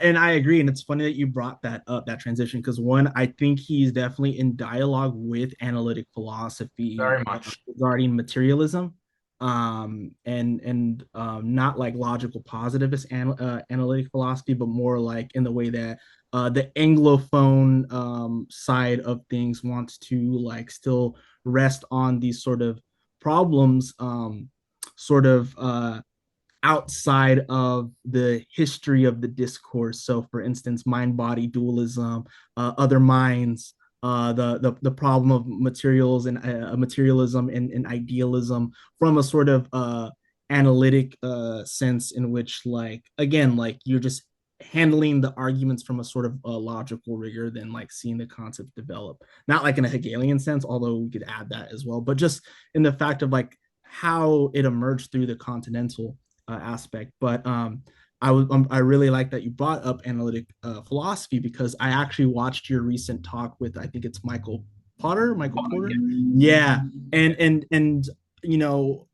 and I agree. And it's funny that you brought that up, that transition, because one, I think he's definitely in dialogue with analytic philosophy Very much. regarding materialism, and not like logical positivist analytic philosophy, but more like in the way that the Anglophone side of things wants to like still rest on these sort of problems, sort of outside of the history of the discourse. So, for instance, mind-body dualism, other minds, the problem of materials and materialism and idealism from a sort of analytic sense in which, like, again, like you're just handling the arguments from a sort of logical rigor than like seeing the concept develop, not like in a Hegelian sense, although we could add that as well, but just in the fact of like how it emerged through the continental aspect. But I really like that you brought up analytic philosophy, because I actually watched your recent talk with, I think it's Michael Porter. Yeah, and you know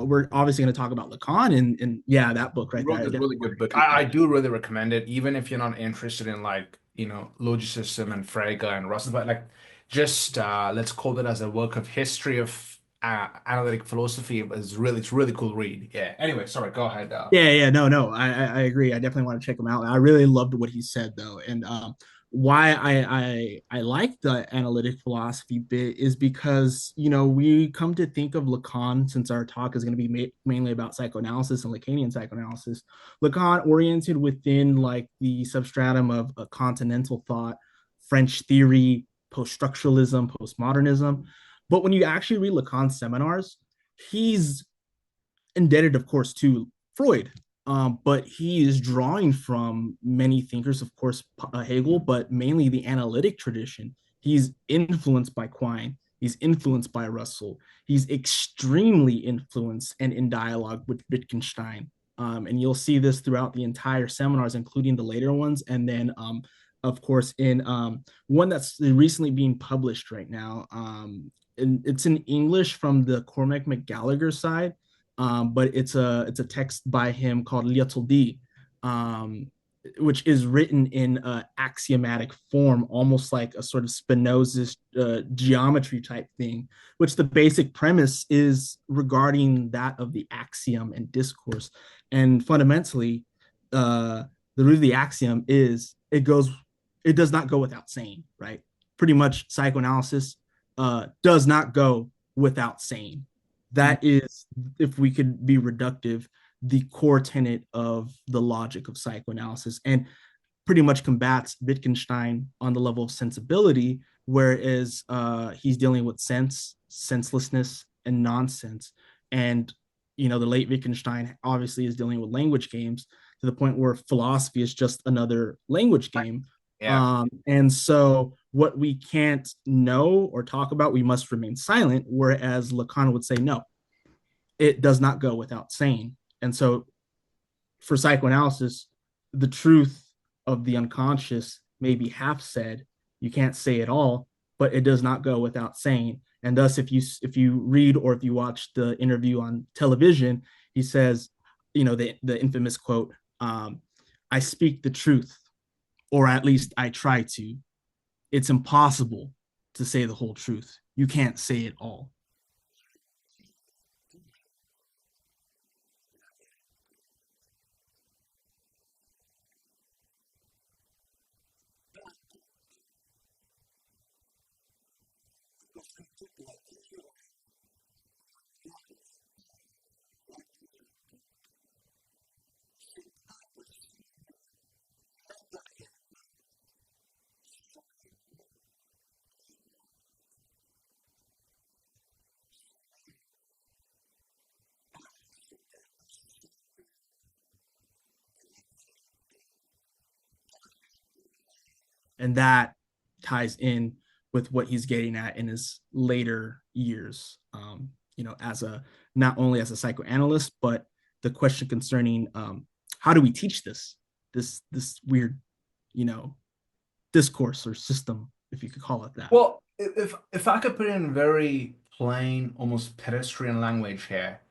we're obviously going to talk about Lacan, and yeah, that book He right there. wrote I this definitely really want good to book. read I that. do really recommend it, even if you're not interested in like, logicism and Frege and Russell, but like just let's call it as a work of history of analytic philosophy. It's really cool read. Yeah. Anyway, sorry, go ahead. Yeah, no, no, I agree. I definitely want to check him out. I really loved what he said though, and why I like the analytic philosophy bit is because we come to think of Lacan, since our talk is going to be mainly about psychoanalysis and Lacanian psychoanalysis. Lacan oriented within like the substratum of a continental thought, French theory, post-structuralism, postmodernism. But when you actually read Lacan's seminars, he's indebted, of course, to Freud. But he is drawing from many thinkers, of course, Hegel, but mainly the analytic tradition. He's influenced by Quine. He's influenced by Russell. He's extremely influenced and in dialogue with Wittgenstein. And you'll see this throughout the entire seminars, including the later ones. And then, of course, in one that's recently being published right now. And it's in English from the Cormac McGallagher side, but it's a text by him called Liatoldi, um, which is written in axiomatic form, almost like a sort of Spinoza's geometry type thing, which the basic premise is regarding that of the axiom and discourse. And fundamentally, the root of the axiom is it does not go without saying, right? Pretty much psychoanalysis does not go without saying. That is, if we could be reductive, the core tenet of the logic of psychoanalysis, and pretty much combats Wittgenstein on the level of sensibility, whereas he's dealing with sense, senselessness, and nonsense. And the late Wittgenstein obviously is dealing with language games to the point where philosophy is just another language game. Yeah. And so, what we can't know or talk about, we must remain silent. Whereas Lacan would say, no, it does not go without saying. And so, for psychoanalysis, the truth of the unconscious may be half said. You can't say it all, but it does not go without saying. And thus, if you read or if you watch the interview on television, he says, the infamous quote, "I speak the truth, or at least I try to. It's impossible to say the whole truth. You can't say it all." And that ties in with what he's getting at in his later years, as a not only as a psychoanalyst, but the question concerning how do we teach this weird, you know, discourse or system, if you could call it that. Well, if I could put it in very plain, almost pedestrian language here,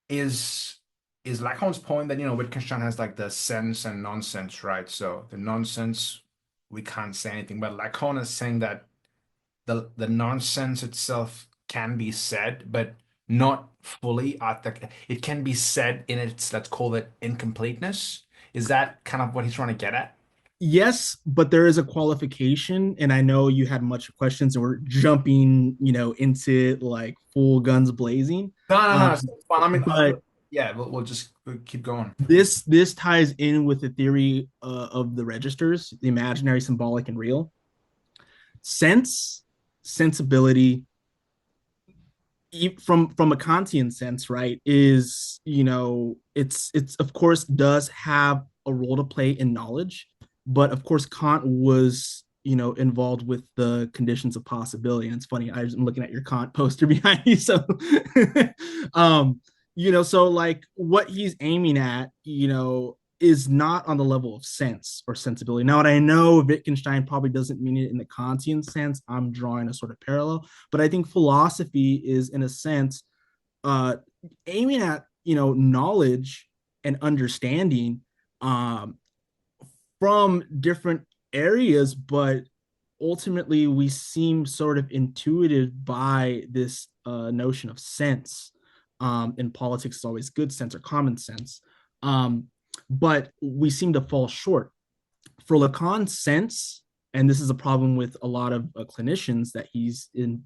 is is Lacan's point that, Wittgenstein has like the sense and nonsense, right? So the nonsense, we can't say anything, but Lacan is saying that the nonsense itself can be said, but not fully. It can be said in its, let's call it, incompleteness. Is that kind of what he's trying to get at? Yes, but there is a qualification, and I know you had much questions, and we're jumping, into like full guns blazing. No, no, Um, no. It's fine. I mean, but yeah, we'll keep going. this ties in with the theory of the registers, the imaginary, symbolic, and real. Sense, sensibility, from a Kantian sense, right, is it's of course does have a role to play in knowledge, but of course Kant was involved with the conditions of possibility. And it's funny, I'm looking at your Kant poster behind you, so um so like what he's aiming at is not on the level of sense or sensibility. Now, what I know Wittgenstein probably doesn't mean it in the Kantian sense. I'm drawing a sort of parallel, but I think philosophy is, in a sense, uh, aiming at knowledge and understanding, um, from different areas, but ultimately we seem sort of intuited by this notion of sense. In politics, it's always good sense or common sense, um, but we seem to fall short. For Lacan's sense, and this is a problem with a lot of clinicians that he's in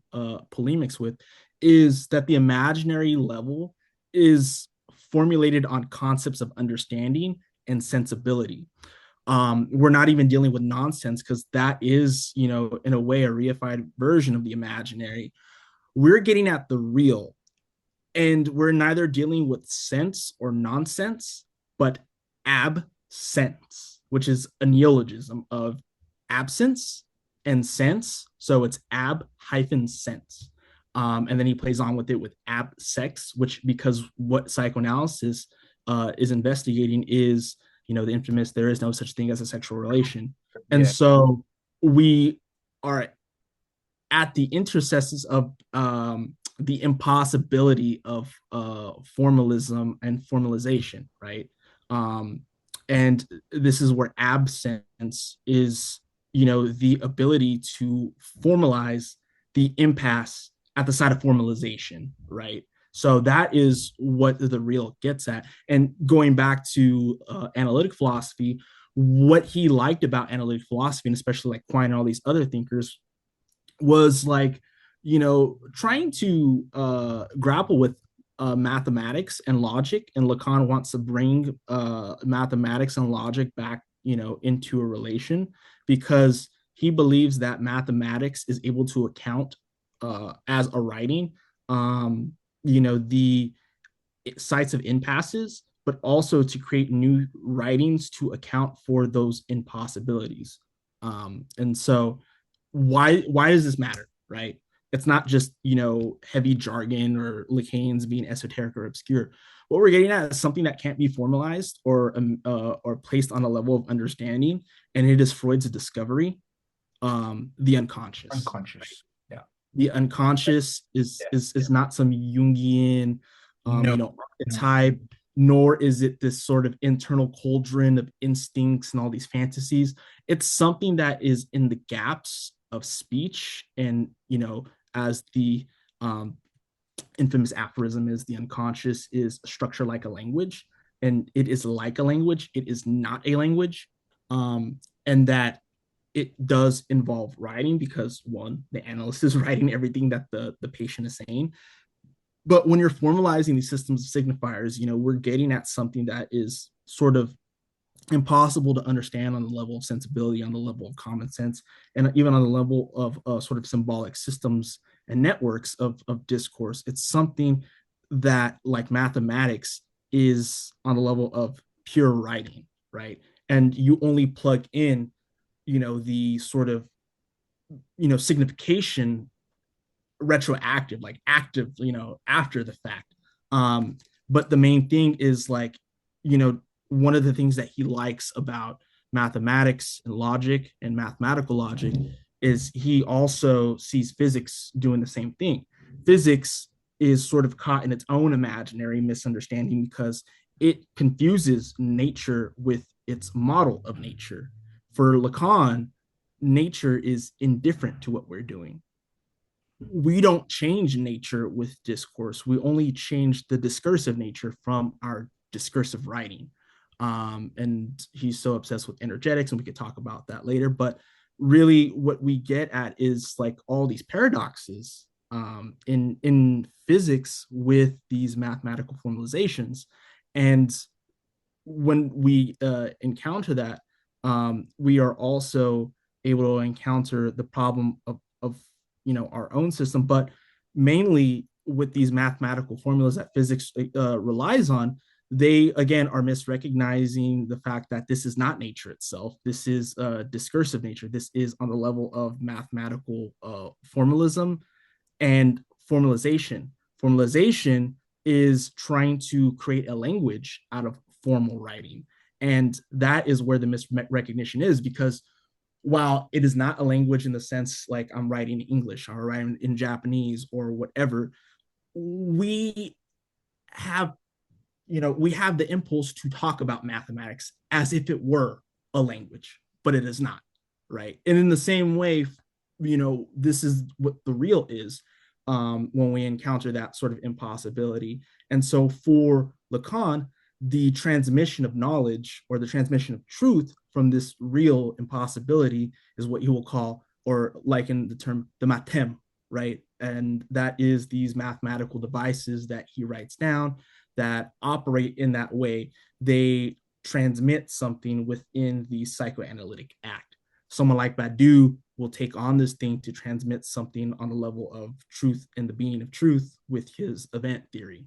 polemics with, is that the imaginary level is formulated on concepts of understanding and sensibility. We're not even dealing with nonsense, because that is, in a way, a reified version of the imaginary. We're getting at the real, and we're neither dealing with sense or nonsense, but absence, which is a neologism of absence and sense. So it's ab hyphen sense. And then he plays on with it with ab sex, which, because what psychoanalysis is investigating is, the infamous "there is no such thing as a sexual relation." And Yeah. so we are at the interstices of the impossibility of formalism and formalization, right? Um, and this is where absence is, the ability to formalize the impasse at the side of formalization, right? So that is what the real gets at. And going back to analytic philosophy, what he liked about analytic philosophy, and especially like Quine and all these other thinkers, was like, trying to grapple with mathematics and logic. And Lacan wants to bring mathematics and logic back, into a relation, because he believes that mathematics is able to account as a writing, the sites of impasses, but also to create new writings to account for those impossibilities. And so why does this matter, right? It's not just heavy jargon or Lacanians being esoteric or obscure. What we're getting at is something that can't be formalized or placed on a level of understanding, and it is Freud's discovery, the unconscious. Unconscious. Yeah. The unconscious is Yeah. is not some Jungian No. No. archetype, nor is it this sort of internal cauldron of instincts and all these fantasies. It's something that is in the gaps of speech, and as the infamous aphorism is, the unconscious is a structure like a language, and it is like a language, it is not a language. And that it does involve writing, because one, the analyst is writing everything that the patient is saying. But when you're formalizing these systems of signifiers, we're getting at something that is sort of impossible to understand on the level of sensibility, on the level of common sense, and even on the level of sort of symbolic systems and networks of discourse. It's something that, like mathematics, is on the level of pure writing, right? And you only plug in, the sort of, signification retroactive, like active, after the fact. But the main thing is like, one of the things that he likes about mathematics and logic and mathematical logic is he also sees physics doing the same thing. Physics is sort of caught in its own imaginary misunderstanding, because it confuses nature with its model of nature. For Lacan, nature is indifferent to what we're doing. We don't change nature with discourse. We only change the discursive nature from our discursive writing. And he's so obsessed with energetics, and we could talk about that later. But really, what we get at is like all these paradoxes in physics with these mathematical formalizations, and when we encounter that, we are also able to encounter the problem of our own system, but mainly with these mathematical formulas that physics relies on. They again are misrecognizing the fact that this is not nature itself. This is discursive nature. This is on the level of mathematical formalism and formalization. Formalization is trying to create a language out of formal writing. And that is where the misrecognition is, because while it is not a language in the sense like I'm writing English or writing in Japanese or whatever, we have, we have the impulse to talk about mathematics as if it were a language, but it is not, right? And in the same way, this is what the real is, when we encounter that sort of impossibility. And so for Lacan, the transmission of knowledge or the transmission of truth from this real impossibility is what he will call, or like in the term, the matem, right? And that is these mathematical devices that he writes down that operate in that way. They transmit something within the psychoanalytic act. Someone like Badiou will take on this thing to transmit something on the level of truth and the being of truth with his event theory.